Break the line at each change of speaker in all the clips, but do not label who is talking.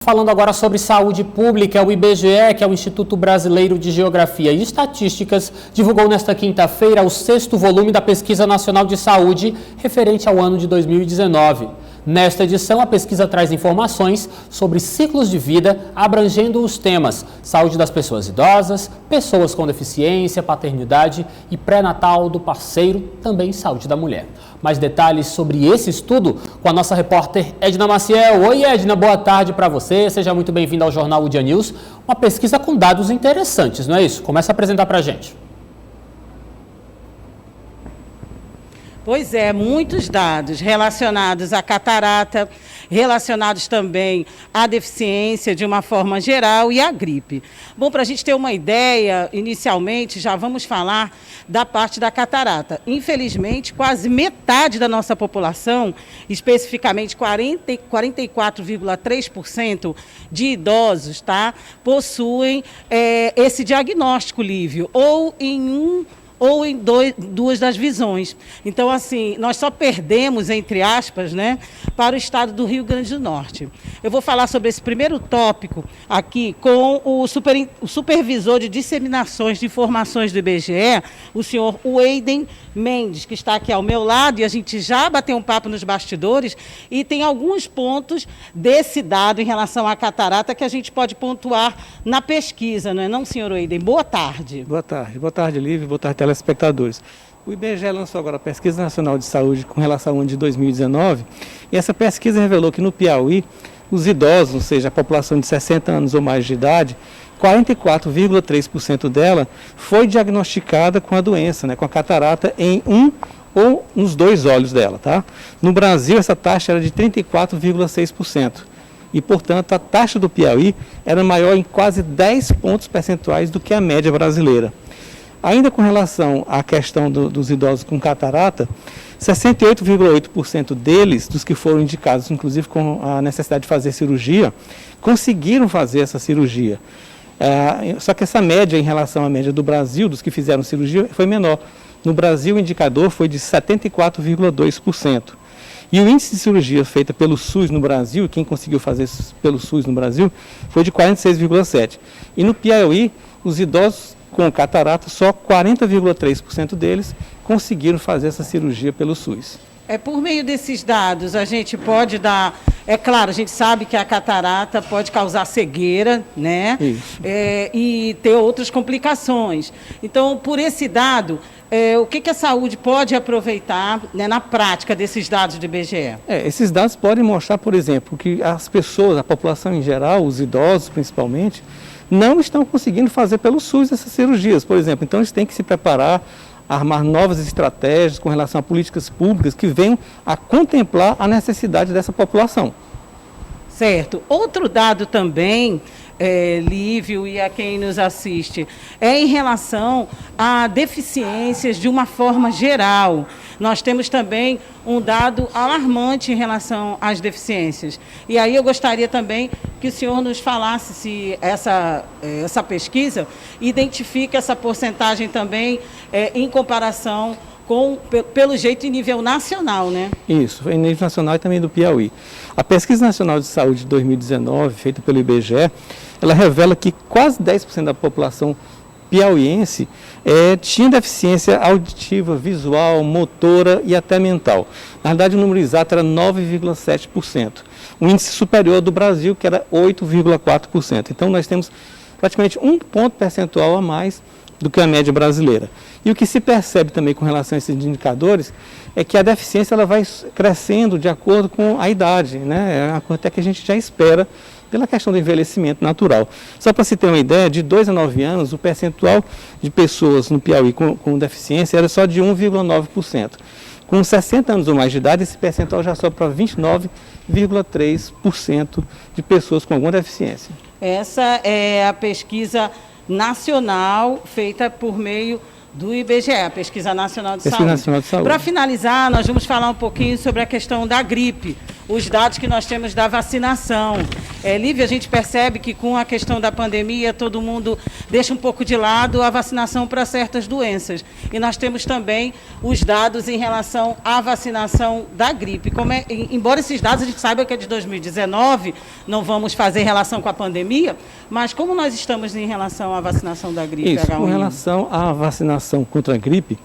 falando agora sobre saúde pública. O IBGE, que é o Instituto Brasileiro de Geografia e Estatísticas, divulgou nesta quinta-feira o 6º volume da Pesquisa Nacional de Saúde, referente ao ano de 2019. Nesta edição, a pesquisa traz informações sobre ciclos de vida, abrangendo os temas saúde das pessoas idosas, pessoas com deficiência, paternidade e pré-natal do parceiro, também saúde da mulher. Mais detalhes sobre esse estudo com a nossa repórter Edna Maciel. Oi, Edna, boa tarde para você. Seja muito bem-vinda ao Jornal O Dia News. Uma pesquisa com dados interessantes, não é isso? Começa a apresentar para a gente.
Pois é, muitos dados relacionados à catarata, relacionados também à deficiência de uma forma geral e à gripe. Bom, para a gente ter uma ideia, inicialmente já vamos falar da parte da catarata. Infelizmente, quase metade da nossa população, especificamente 44,3% de idosos, tá, possuem esse diagnóstico, Lívio, ou em duas das visões. Então, assim, nós só perdemos, entre aspas, né, para o estado do Rio Grande do Norte. Eu vou falar sobre esse primeiro tópico aqui com o supervisor de disseminações de informações do IBGE, o senhor Weiden Mendes, que está aqui ao meu lado, e a gente já bateu um papo nos bastidores, e tem alguns pontos desse dado em relação à catarata que a gente pode pontuar na pesquisa, não é não, senhor Weiden? Boa tarde.
Boa tarde, Lívia, boa tarde, telespectadores. O IBGE lançou agora a Pesquisa Nacional de Saúde com relação ao ano de 2019, e essa pesquisa revelou que no Piauí, os idosos, ou seja, a população de 60 anos ou mais de idade, 44,3% dela foi diagnosticada com a doença, né, com a catarata em um ou nos dois olhos dela, tá? No Brasil, essa taxa era de 34,6%. E, portanto, a taxa do Piauí era maior em quase 10 pontos percentuais do que a média brasileira. Ainda com relação à questão dos idosos com catarata, 68,8% deles, dos que foram indicados, inclusive com a necessidade de fazer cirurgia, conseguiram fazer essa cirurgia. Só que essa média, em relação à média do Brasil, dos que fizeram cirurgia, foi menor. No Brasil, o indicador foi de 74,2%. E o índice de cirurgia feita pelo SUS no Brasil, quem conseguiu fazer pelo SUS no Brasil, foi de 46,7%. E no Piauí, os idosos com catarata, só 40,3% deles conseguiram fazer essa cirurgia pelo SUS.
Por meio desses dados, a gente pode dar... É claro, a gente sabe que a catarata pode causar cegueira, né? Isso. E ter outras complicações. Então, por esse dado, o que a saúde pode aproveitar, né, na prática desses dados do IBGE?
Esses dados podem mostrar, por exemplo, que as pessoas, a população em geral, os idosos principalmente, não estão conseguindo fazer pelo SUS essas cirurgias, por exemplo. Então, eles têm que se preparar, armar novas estratégias com relação a políticas públicas que venham a contemplar a necessidade dessa população.
Certo. Outro dado também, Lívio, e a quem nos assiste, é em relação a deficiências de uma forma geral. Nós temos também um dado alarmante em relação às deficiências. E aí eu gostaria também que o senhor nos falasse se essa pesquisa identifica essa porcentagem também em comparação com, pelo jeito, em nível nacional, né?
Isso, em nível nacional e também do Piauí. A Pesquisa Nacional de Saúde de 2019, feita pelo IBGE, ela revela que quase 10% da população piauiense tinha deficiência auditiva, visual, motora e até mental. Na verdade, o número exato era 9,7%. Um índice superior ao do Brasil, que era 8,4%. Então, nós temos praticamente um ponto percentual a mais do que a média brasileira. E o que se percebe também com relação a esses indicadores é que a deficiência ela vai crescendo de acordo com a idade, né? Até que a gente já espera pela questão do envelhecimento natural. Só para se ter uma ideia, de 2 a 9 anos, o percentual de pessoas no Piauí com deficiência era só de 1,9%. Com 60 anos ou mais de idade, esse percentual já sobe para 29,3% de pessoas com alguma deficiência.
Essa é a pesquisa nacional feita por meio do IBGE, a Pesquisa Nacional de Saúde.
Nacional de Saúde.
Para finalizar, nós vamos falar um pouquinho sobre a questão da gripe. os dados que nós temos da vacinação. Lívia, a gente percebe que com a questão da pandemia, todo mundo deixa um pouco de lado a vacinação para certas doenças. E nós temos também os dados em relação à vacinação da gripe. Embora esses dados a gente saiba que é de 2019, não vamos fazer relação com a pandemia, mas como nós estamos em relação à vacinação da gripe?
Isso, com relação à vacinação contra a gripe,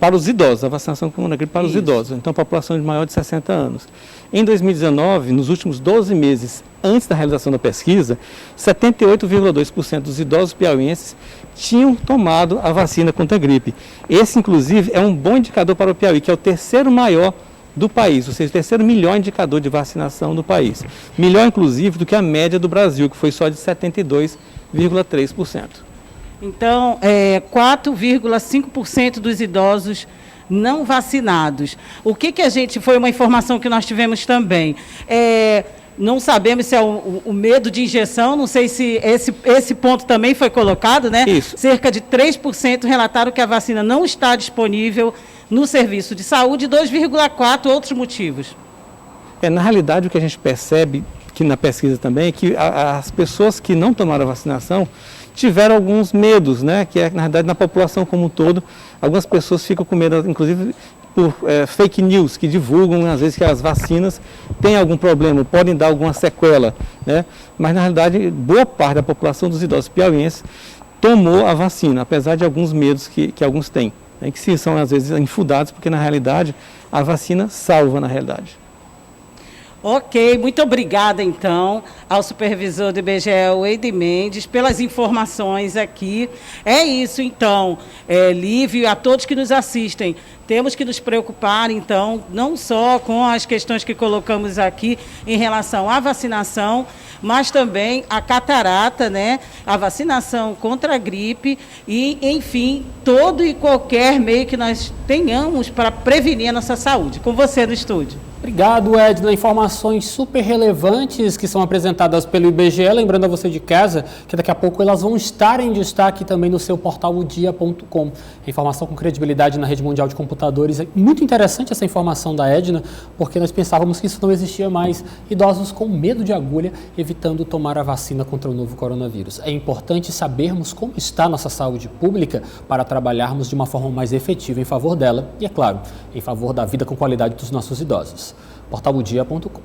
para os idosos, a vacinação contra a gripe para os idosos, então a população de maior de 60 anos. Em 2019, nos últimos 12 meses antes da realização da pesquisa, 78,2% dos idosos piauienses tinham tomado a vacina contra a gripe. Esse, inclusive, é um bom indicador para o Piauí, que é o terceiro maior do país, ou seja, o terceiro melhor indicador de vacinação do país. Melhor, inclusive, do que a média do Brasil, que foi só de 72,3%.
Então, 4,5% dos idosos não vacinados. O que a gente... Foi uma informação que nós tivemos também. Não sabemos se é o medo de injeção, não sei se esse ponto também foi colocado, né?
Isso.
Cerca de 3% relataram que a vacina não está disponível no serviço de saúde e 2,4% outros motivos.
Na realidade, o que a gente percebe que na pesquisa também é que as pessoas que não tomaram a vacinação tiveram alguns medos, né? Que na verdade na população como um todo, algumas pessoas ficam com medo, inclusive por fake news, que divulgam às vezes que as vacinas têm algum problema, podem dar alguma sequela, né? Mas na realidade boa parte da população dos idosos piauienses tomou a vacina, apesar de alguns medos que alguns têm, né? Que são às vezes infundados, porque na realidade a vacina salva na realidade.
Ok, muito obrigada então ao supervisor do IBGE, Wade Mendes, pelas informações aqui. É isso então, Lívia, e a todos que nos assistem. Temos que nos preocupar, então, não só com as questões que colocamos aqui em relação à vacinação, mas também a catarata, né? A vacinação contra a gripe e, enfim, todo e qualquer meio que nós tenhamos para prevenir a nossa saúde. Com você no estúdio.
Obrigado, Edna. Informações super relevantes que são apresentadas pelo IBGE. Lembrando a você de casa que daqui a pouco elas vão estar em destaque também no seu portal odia.com. Informação com credibilidade na rede mundial de computadores. É muito interessante essa informação da Edna, porque nós pensávamos que isso não existia mais. Idosos com medo de agulha, evitando tomar a vacina contra o novo coronavírus. É importante sabermos como está a nossa saúde pública para trabalharmos de uma forma mais efetiva em favor dela e, é claro, em favor da vida com qualidade dos nossos idosos. portalodia.com